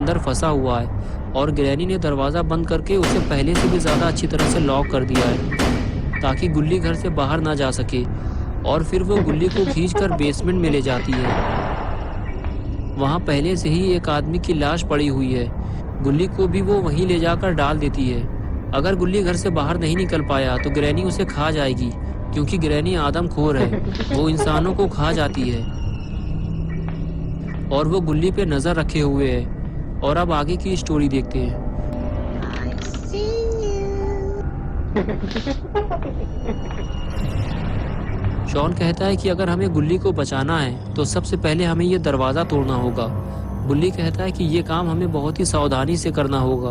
अंदर फंसा हुआ है और ग्रैनी ने दरवाज़ा बंद करके उसे पहले से भी ज़्यादा अच्छी तरह से लॉक कर दिया है ताकि गुल्ली घर से बाहर ना जा सके। और फिर वो गुल्ली को खींचकर बेसमेंट में ले जाती है। वहाँ पहले से ही एक आदमी की लाश पड़ी हुई है। गुल्ली को भी वो वहीं ले जाकर डाल देती है। अगर गुल्ली घर से बाहर नहीं निकल पाया तो ग्रैनी उसे खा जाएगी, क्योंकि ग्रैनी आदमखोर है, वो इंसानों को खा जाती है। और वो गुल्ली पे नज़र रखे हुए है। और अब आगे की स्टोरी देखते हैं। शॉन कहता है कि अगर हमें गुल्ली को बचाना है तो सबसे पहले हमें ये दरवाज़ा तोड़ना होगा। गुल्ली कहता है कि ये काम हमें बहुत ही सावधानी से करना होगा,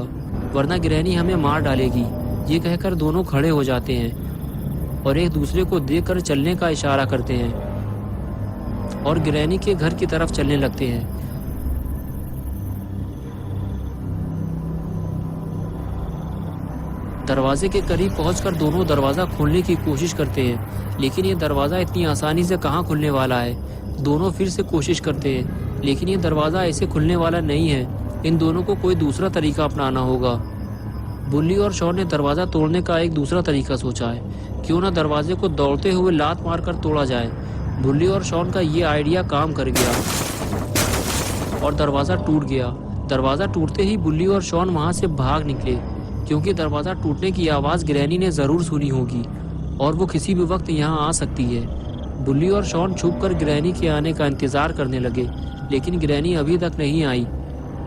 वरना ग्रैनी हमें मार डालेगी। ये कहकर दोनों खड़े हो जाते हैं और एक दूसरे को देखकर चलने का इशारा करते हैं और ग्रैनी के घर की तरफ चलने लगते हैं। दरवाजे के करीब पहुंचकर दोनों दरवाज़ा खोलने की कोशिश करते हैं, लेकिन ये दरवाज़ा इतनी आसानी से कहाँ खुलने वाला है। दोनों फिर से कोशिश करते हैं, लेकिन ये दरवाज़ा ऐसे खुलने वाला नहीं है। इन दोनों को कोई दूसरा तरीका अपनाना होगा। बुल्ली और शॉन ने दरवाज़ा तोड़ने का एक दूसरा तरीका सोचा है। क्यों ना दरवाजे को दौड़ते हुए लात मारकर तोड़ा जाए। बुल्ली और शॉन का ये आइडिया काम कर गया और दरवाज़ा टूट गया। दरवाज़ा टूटते ही बुल्ली और शॉन वहाँ से भाग निकले, क्योंकि दरवाज़ा टूटने की आवाज़ ग्रैनी ने ज़रूर सुनी होगी और वो किसी भी वक्त यहाँ आ सकती है। बुल्ली और शॉन छुपकर ग्रैनी के आने का इंतज़ार करने लगे, लेकिन ग्रैनी अभी तक नहीं आई।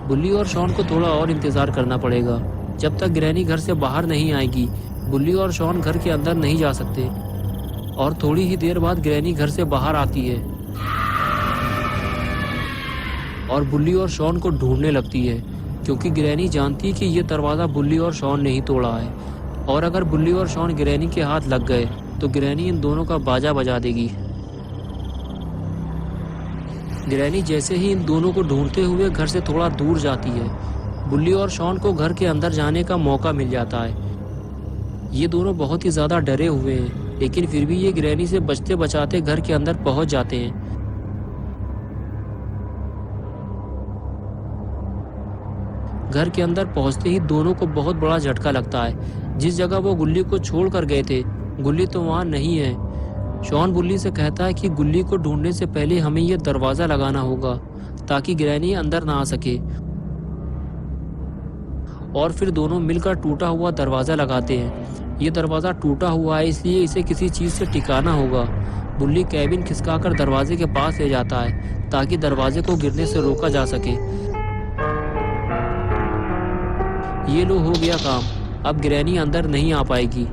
बुल्ली और शॉन को थोड़ा और इंतज़ार करना पड़ेगा। जब तक ग्रैनी घर से बाहर नहीं आएगी, बुल्ली और शॉन घर के अंदर नहीं जा सकते। और थोड़ी ही देर बाद ग्रैनी घर से बाहर आती है और बुल्ली और शॉन को ढूंढने लगती है, क्योंकि ग्रैनी जानती है कि ये दरवाज़ा बुल्ली और शॉन ने ही तोड़ा है। और अगर बुल्ली और शॉन ग्रैनी के हाथ लग गए तो ग्रैनी इन दोनों का बाजा बजा देगी। ग्रैनी जैसे ही इन दोनों को ढूंढते हुए घर से थोड़ा दूर जाती है, बुल्ली और शॉन को घर के अंदर जाने का मौका मिल जाता है। ये दोनों बहुत ही ज़्यादा डरे हुए हैं, लेकिन फिर भी ये ग्रैनी से बचते बचाते घर के अंदर पहुंच जाते हैं। घर के अंदर पहुंचते ही दोनों को बहुत बड़ा झटका लगता है। जिस जगह वो गुल्ली को छोड़ कर गए थे, गुल्ली तो वहाँ नहीं है। शॉन बुल्ली से कहता है कि गुल्ली को ढूंढने से पहले हमें यह दरवाज़ा लगाना होगा ताकि ग्रैनी अंदर ना आ सके। और फिर दोनों मिलकर टूटा हुआ दरवाज़ा लगाते हैं। ये दरवाज़ा टूटा हुआ है, इसलिए इसे किसी चीज़ से टिकाना होगा। बुल्ली कैबिन खिसकाकर दरवाजे के पास ले जाता है ताकि दरवाजे को गिरने से रोका जा सके। ये लो, हो गया काम। अब ग्रैनी अंदर नहीं आ पाएगी।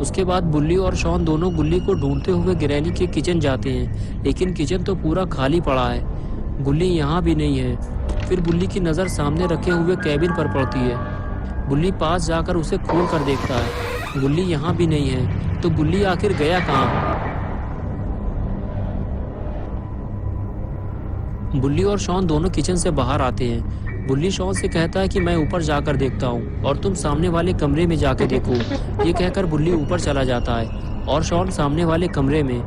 उसके बाद बुल्ली और शॉन दोनों गुल्ली को ढूंढते हुए ग्रैनी के किचन जाते हैं, लेकिन किचन तो पूरा खाली पड़ा है। गुल्ली यहाँ भी नहीं है। फिर बुल्ली की नज़र सामने रखे हुए कैबिन पर पड़ती है। बुल्ली पास जाकर उसे खोल कर देखता है। गुल्ली यहाँ भी नहीं है। तो गुल्ली आखिर गया कहाँ? बुल्ली और शॉन दोनों किचन से बाहर आते हैं। बुल्ली शॉन से कहता है कि मैं ऊपर जाकर देखता हूँ और तुम सामने वाले कमरे में जाकर देखो। ये कहकर बुल्ली ऊपर चला जाता है और शॉन सामने वाले कमरे में।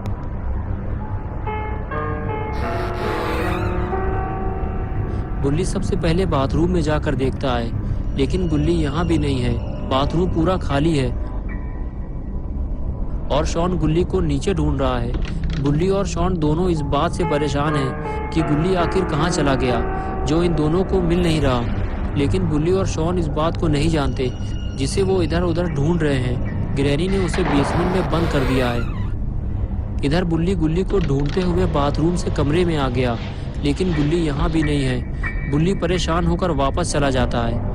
बुल्ली सबसे पहले बाथरूम में जाकर देखता है, लेकिन बुल्ली यहाँ भी नहीं है। बाथरूम पूरा खाली है और शॉन गुल्ली को नीचे ढूंढ रहा है। बुल्ली और शॉन दोनों इस बात से परेशान हैं कि गुल्ली आखिर कहाँ चला गया, जो इन दोनों को मिल नहीं रहा। लेकिन बुल्ली और शॉन इस बात को नहीं जानते, जिसे वो इधर उधर ढूंढ रहे हैं। ग्रैनी ने उसे बेसमेंट में बंद कर दिया है। इधर बुल्ली गुल्ली को ढूंढते हुए बाथरूम से कमरे में आ गया, लेकिन गुल्ली यहाँ भी नहीं है। बुल्ली परेशान होकर वापस चला जाता है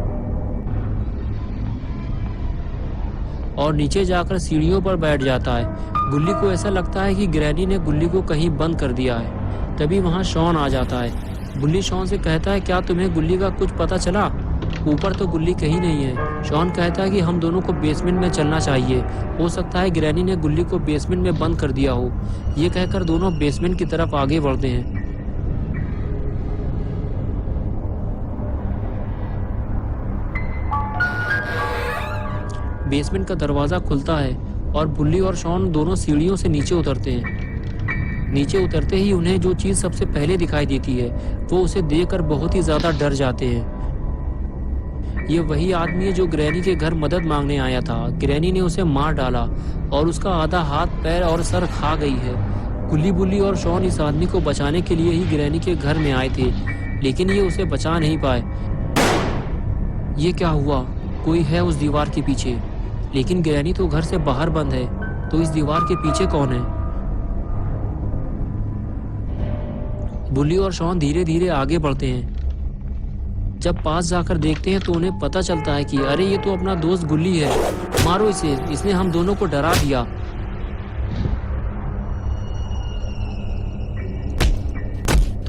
और नीचे जाकर सीढ़ियों पर बैठ जाता है। गुल्ली को ऐसा लगता है कि ग्रैनी ने गुल्ली को कहीं बंद कर दिया है। तभी वहाँ शॉन आ जाता है। बुल्ली शॉन से कहता है, क्या तुम्हें गुल्ली का कुछ पता चला? ऊपर तो गुल्ली कहीं नहीं है। शॉन कहता है कि हम दोनों को बेसमेंट में चलना चाहिए। हो सकता है ग्रैनी ने गुल्ली को बेसमेंट में बंद कर दिया हो। ये कहकर दोनों बेसमेंट की तरफ आगे बढ़ते हैं। बेसमेंट का दरवाज़ा खुलता है और बुल्ली और शॉन दोनों सीढ़ियों से नीचे उतरते हैं। नीचे उतरते ही उन्हें जो चीज़ सबसे पहले दिखाई देती है, वो उसे देखकर बहुत ही ज़्यादा डर जाते हैं। ये वही आदमी है जो ग्रैनी के घर मदद मांगने आया था। ग्रैनी ने उसे मार डाला और उसका आधा हाथ, पैर और सर खा गई है। गुल्ली बुल्ली और शॉन इस आदमी को बचाने के लिए ही ग्रैनी के घर में आए थे, लेकिन ये उसे बचा नहीं पाए। ये क्या हुआ? कोई है उस दीवार के पीछे, लेकिन ग्रैनी तो घर से बाहर बंद है, तो इस दीवार के पीछे कौन है? बुल्ली और शॉन धीरे धीरे आगे बढ़ते हैं। जब पास जाकर देखते हैं तो उन्हें पता चलता है कि अरे ये तो अपना दोस्त गुल्ली है, मारो इसे, इसने हम दोनों को डरा दिया।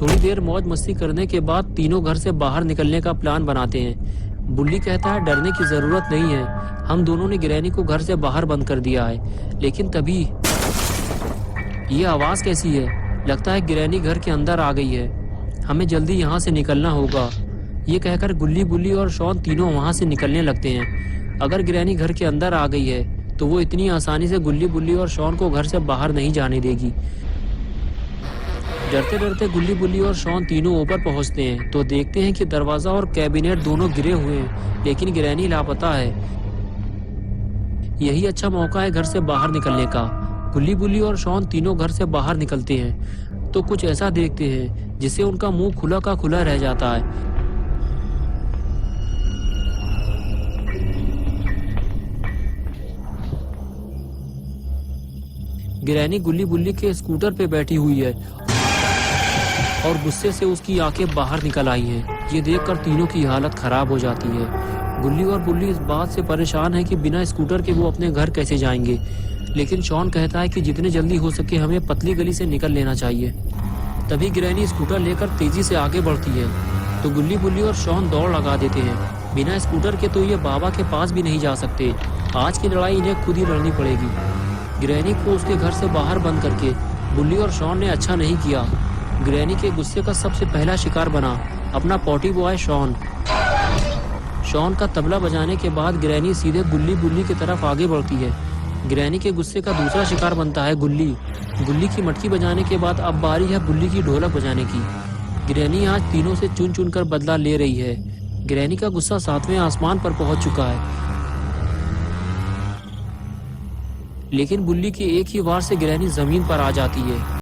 थोड़ी देर मौज मस्ती करने के बाद तीनों घर से बाहर निकलने का प्लान बनाते हैं। बुल्ली कहता है डरने की जरूरत नहीं है, हम दोनों ने ग्रैनी को घर से बाहर बंद कर दिया है। लेकिन तभी ये आवाज कैसी है? लगता है ग्रैनी घर के अंदर आ गई है, हमें जल्दी यहाँ से निकलना होगा। ये कहकर गुल्ली बुल्ली और शॉन तीनों वहां से निकलने लगते हैं। अगर ग्रैनी घर के अंदर आ गई है तो वो इतनी आसानी से गुल्ली बुल्ली और शॉन को घर से बाहर नहीं जाने देगी। डरते डरते गुल्ली बुल्ली और शॉन तीनों ऊपर पहुंचते हैं तो देखते हैं कि दरवाजा और कैबिनेट दोनों गिरे हुए हैं, लेकिन ग्रैनी लापता है। यही अच्छा मौका है घर से बाहर निकलने का। गुल्ली बुल्ली और शॉन तीनों घर से बाहर निकलते हैं तो कुछ ऐसा देखते हैं जिससे उनका मुंह खुला का खुला रह जाता है। ग्रैनी गुल्ली बुल्ली के स्कूटर पे बैठी हुई है और गुस्से से उसकी आंखें बाहर निकल आई हैं। ये देखकर तीनों की हालत खराब हो जाती है। गुल्ली और बुल्ली इस बात से परेशान है कि बिना स्कूटर के वो अपने घर कैसे जाएंगे, लेकिन शॉन कहता है कि जितने जल्दी हो सके हमें पतली गली से निकल लेना चाहिए। तभी ग्रैनी स्कूटर लेकर तेजी से आगे बढ़ती है तो गुल्ली बुल्ली और शॉन दौड़ लगा देते हैं। बिना स्कूटर के तो ये बाबा के पास भी नहीं जा सकते। आज की लड़ाई इन्हें खुद ही लड़नी पड़ेगी। ग्रैनी को उसके घर से बाहर बंद करके बुल्ली और शॉन ने अच्छा नहीं किया। ग्रैनी के गुस्से का सबसे पहला शिकार बना अपना पॉटी बॉय शॉन। शॉन का तबला बजाने के बाद ग्रैनी सीधे गुल्ली बुल्ली की तरफ आगे बढ़ती है। ग्रैनी के गुस्से का दूसरा शिकार बनता है गुल्ली। गुल्ली की मटकी बजाने के बाद अब बारी है बुल्ली की ढोलक बजाने की। ग्रैनी आज तीनों से चुन चुन कर बदला ले रही है। ग्रैनी का गुस्सा 7वें आसमान पर पहुंच चुका है, लेकिन बुल्ली की एक ही वार से ग्रैनी जमीन पर आ जाती है।